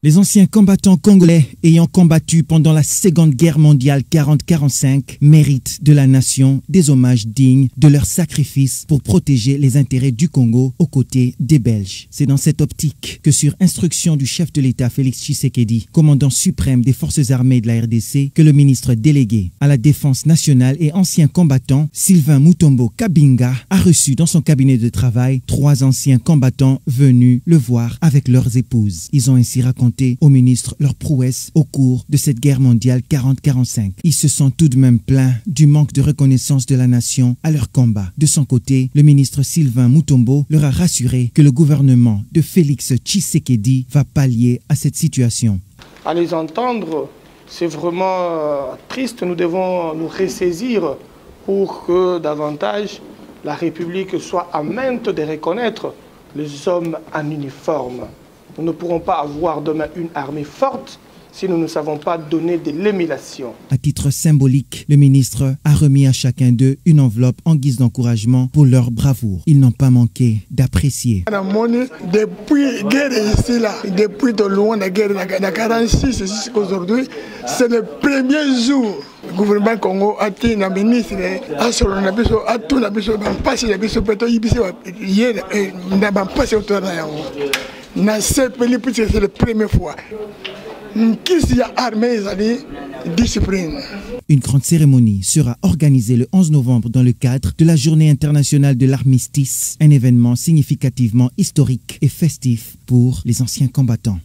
Les anciens combattants congolais ayant combattu pendant la Seconde Guerre mondiale 40-45 méritent de la nation des hommages dignes de leur sacrifice pour protéger les intérêts du Congo aux côtés des Belges. C'est dans cette optique que, sur instruction du chef de l'État Félix Tshisekedi, commandant suprême des forces armées de la RDC, que le ministre délégué à la défense nationale et ancien combattant Sylvain Mutombo Kabinga a reçu dans son cabinet de travail 3 anciens combattants venus le voir avec leurs épouses. Ils ont ainsi raconté au ministre leur prouesse au cours de cette guerre mondiale 40-45. Ils se sont tout de même plaints du manque de reconnaissance de la nation à leur combat. De son côté, le ministre Sylvain Mutombo leur a rassuré que le gouvernement de Félix Tshisekedi va pallier à cette situation. À les entendre, c'est vraiment triste. Nous devons nous ressaisir pour que davantage la République soit à même de reconnaître les hommes en uniforme. Nous ne pourrons pas avoir demain une armée forte si nous ne savons pas donner de l'émulation. À titre symbolique, le ministre a remis à chacun d'eux une enveloppe en guise d'encouragement pour leur bravoure. Ils n'ont pas manqué d'apprécier. Depuis la guerre ici, depuis de loin la guerre de 1946 jusqu'à aujourd'hui, c'est le premier jour le gouvernement Congo a été un ministre a tout la biso bampasi la biso peto ibiso hier na bampasi autour yango. C'est la première fois. Une grande cérémonie sera organisée le 11 novembre dans le cadre de la Journée internationale de l'armistice, un événement significativement historique et festif pour les anciens combattants.